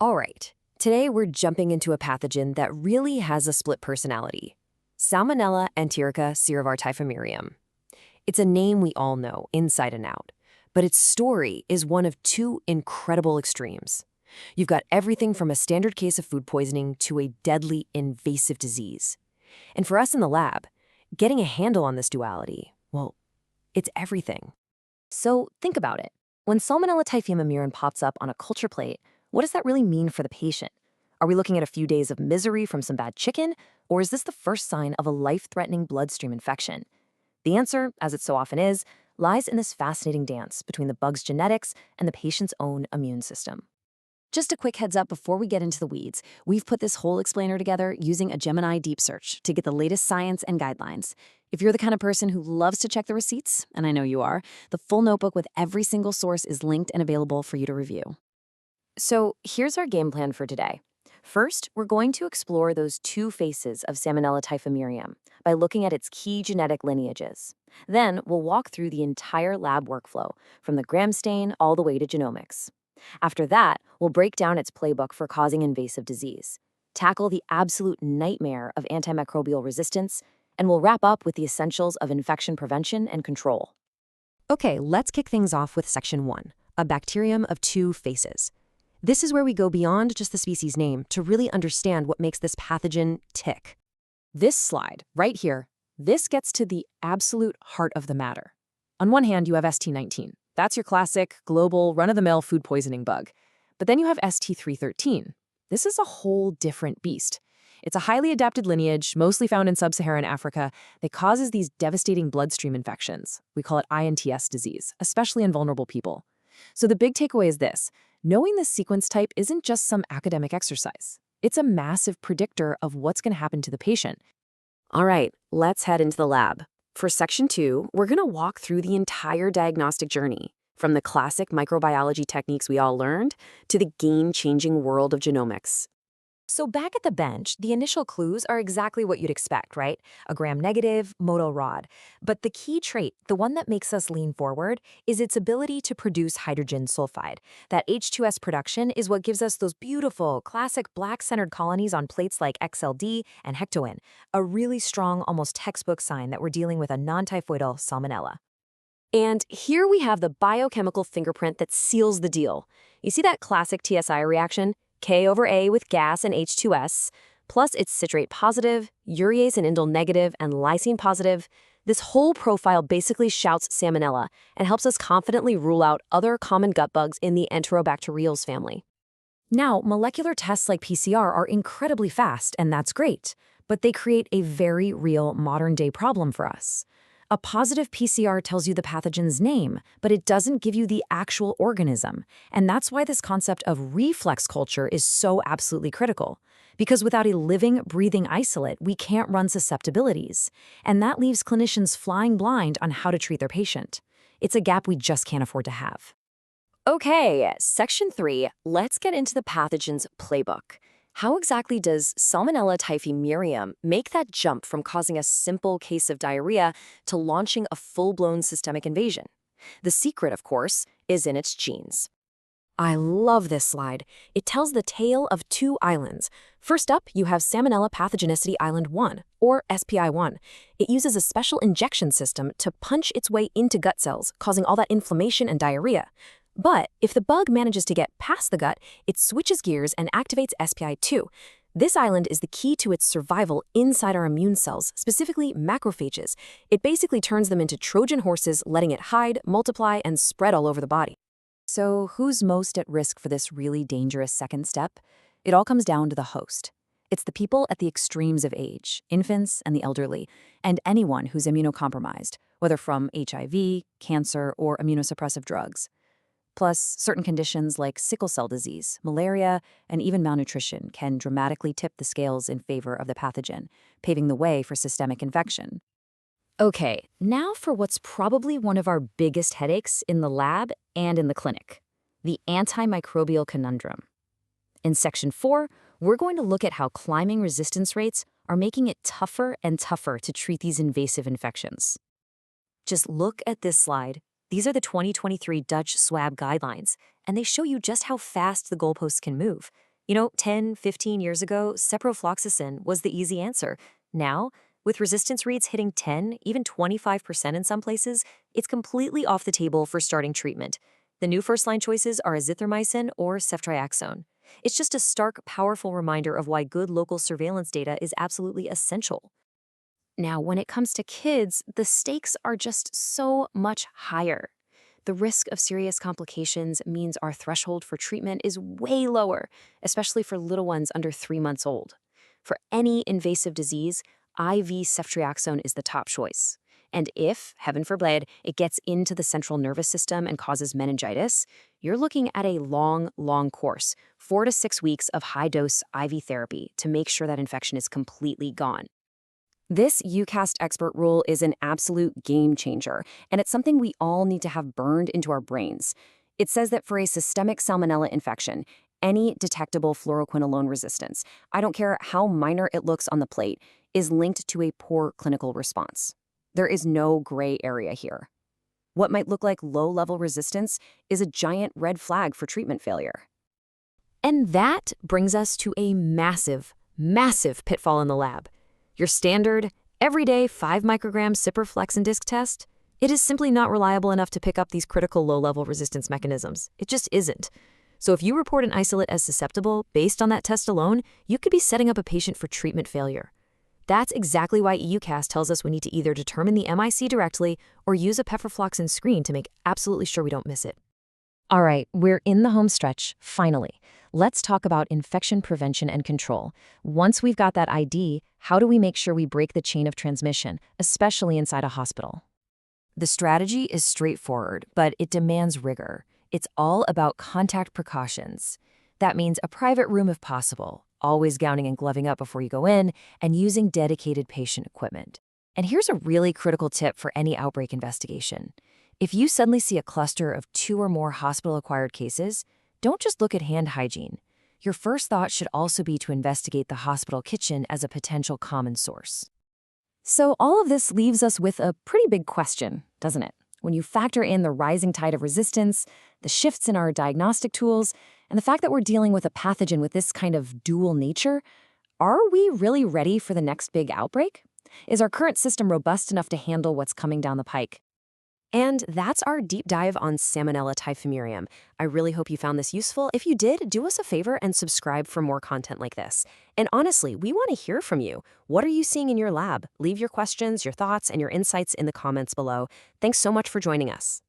All right, today we're jumping into a pathogen that really has a split personality. Salmonella enterica serovar Typhimurium. It's a name we all know, inside and out. But its story is one of two incredible extremes. You've got everything from a standard case of food poisoning to a deadly invasive disease. And for us in the lab, getting a handle on this duality, well, it's everything. So think about it. When Salmonella Typhimurium pops up on a culture plate, what does that really mean for the patient? Are we looking at a few days of misery from some bad chicken, or is this the first sign of a life-threatening bloodstream infection? The answer, as it so often is, lies in this fascinating dance between the bug's genetics and the patient's own immune system. Just a quick heads up before we get into the weeds, we've put this whole explainer together using a Gemini deep search to get the latest science and guidelines. If you're the kind of person who loves to check the receipts, and I know you are, the full notebook with every single source is linked and available for you to review. So here's our game plan for today. First, we're going to explore those two faces of Salmonella Typhimurium by looking at its key genetic lineages. Then we'll walk through the entire lab workflow, from the gram stain all the way to genomics. After that, we'll break down its playbook for causing invasive disease, tackle the absolute nightmare of antimicrobial resistance, and we'll wrap up with the essentials of infection prevention and control. Okay, let's kick things off with Section 1, a bacterium of two faces. This is where we go beyond just the species name to really understand what makes this pathogen tick. This slide, right here, this gets to the absolute heart of the matter. On one hand, you have ST19. That's your classic, global, run-of-the-mill food poisoning bug. But then you have ST313. This is a whole different beast. It's a highly adapted lineage, mostly found in sub-Saharan Africa, that causes these devastating bloodstream infections. We call it INTS disease, especially in vulnerable people. So the big takeaway is this. Knowing this sequence type isn't just some academic exercise. It's a massive predictor of what's going to happen to the patient. All right, let's head into the lab. For Section 2, we're going to walk through the entire diagnostic journey, from the classic microbiology techniques we all learned to the game-changing world of genomics. So back at the bench, the initial clues are exactly what you'd expect, right? A gram-negative, moto rod. But the key trait, the one that makes us lean forward, is its ability to produce hydrogen sulfide. That H2S production is what gives us those beautiful, classic black-centered colonies on plates like XLD and hectoin, a really strong, almost textbook sign that we're dealing with a non-typhoidal salmonella. And here we have the biochemical fingerprint that seals the deal. You see that classic TSI reaction? K over A with gas and H2S, plus it's citrate positive, urease and indole negative, and lysine positive. This whole profile basically shouts Salmonella and helps us confidently rule out other common gut bugs in the Enterobacteriales family. Now, molecular tests like PCR are incredibly fast, and that's great, but they create a very real modern-day problem for us. A positive PCR tells you the pathogen's name, but it doesn't give you the actual organism. And that's why this concept of reflex culture is so absolutely critical. Because without a living, breathing isolate, we can't run susceptibilities. And that leaves clinicians flying blind on how to treat their patient. It's a gap we just can't afford to have. Okay, Section 3, let's get into the pathogen's playbook. How exactly does Salmonella Typhimurium make that jump from causing a simple case of diarrhea to launching a full-blown systemic invasion? The secret, of course, is in its genes. I love this slide. It tells the tale of two islands. First up, you have Salmonella Pathogenicity Island 1, or SPI1. It uses a special injection system to punch its way into gut cells, causing all that inflammation and diarrhea. But if the bug manages to get past the gut, it switches gears and activates SPI2. This island is the key to its survival inside our immune cells, specifically macrophages. It basically turns them into Trojan horses, letting it hide, multiply, and spread all over the body. So who's most at risk for this really dangerous second step? It all comes down to the host. It's the people at the extremes of age, infants and the elderly, and anyone who's immunocompromised, whether from HIV, cancer, or immunosuppressive drugs. Plus, certain conditions like sickle cell disease, malaria, and even malnutrition can dramatically tip the scales in favor of the pathogen, paving the way for systemic infection. Okay, now for what's probably one of our biggest headaches in the lab and in the clinic, the antimicrobial conundrum. In Section 4, we're going to look at how climbing resistance rates are making it tougher and tougher to treat these invasive infections. Just look at this slide. These are the 2023 Dutch SWAB guidelines, and they show you just how fast the goalposts can move. 10, 15 years ago, ciprofloxacin was the easy answer. Now, with resistance rates hitting 10, even 25% in some places, it's completely off the table for starting treatment. The new first-line choices are azithromycin or ceftriaxone. It's just a stark, powerful reminder of why good local surveillance data is absolutely essential. Now, when it comes to kids, the stakes are just so much higher. The risk of serious complications means our threshold for treatment is way lower, especially for little ones under 3 months old. For any invasive disease, IV ceftriaxone is the top choice. And if, heaven forbid, it gets into the central nervous system and causes meningitis, you're looking at a long, long course, 4 to 6 weeks of high-dose IV therapy to make sure that infection is completely gone. This UCAST expert rule is an absolute game changer, and it's something we all need to have burned into our brains. It says that for a systemic salmonella infection, any detectable fluoroquinolone resistance, I don't care how minor it looks on the plate, is linked to a poor clinical response. There is no gray area here. What might look like low-level resistance is a giant red flag for treatment failure. And that brings us to a massive, massive pitfall in the lab. Your standard, everyday 5 microgram ciprofloxacin disc test, it is simply not reliable enough to pick up these critical low-level resistance mechanisms. It just isn't. So if you report an isolate as susceptible based on that test alone, you could be setting up a patient for treatment failure. That's exactly why EUCAST tells us we need to either determine the MIC directly or use a pefferfloxacin screen to make absolutely sure we don't miss it. All right, we're in the home stretch, finally. Let's talk about infection prevention and control. Once we've got that ID, how do we make sure we break the chain of transmission, especially inside a hospital? The strategy is straightforward, but it demands rigor. It's all about contact precautions. That means a private room if possible, always gowning and gloving up before you go in, and using dedicated patient equipment. And here's a really critical tip for any outbreak investigation. If you suddenly see a cluster of 2 or more hospital-acquired cases, don't just look at hand hygiene. Your first thought should also be to investigate the hospital kitchen as a potential common source. So all of this leaves us with a pretty big question, doesn't it? When you factor in the rising tide of resistance, the shifts in our diagnostic tools, and the fact that we're dealing with a pathogen with this kind of dual nature, are we really ready for the next big outbreak? Is our current system robust enough to handle what's coming down the pike? And that's our deep dive on Salmonella Typhimurium. I really hope you found this useful. If you did, do us a favor and subscribe for more content like this. And honestly, we want to hear from you. What are you seeing in your lab? Leave your questions, your thoughts, and your insights in the comments below. Thanks so much for joining us.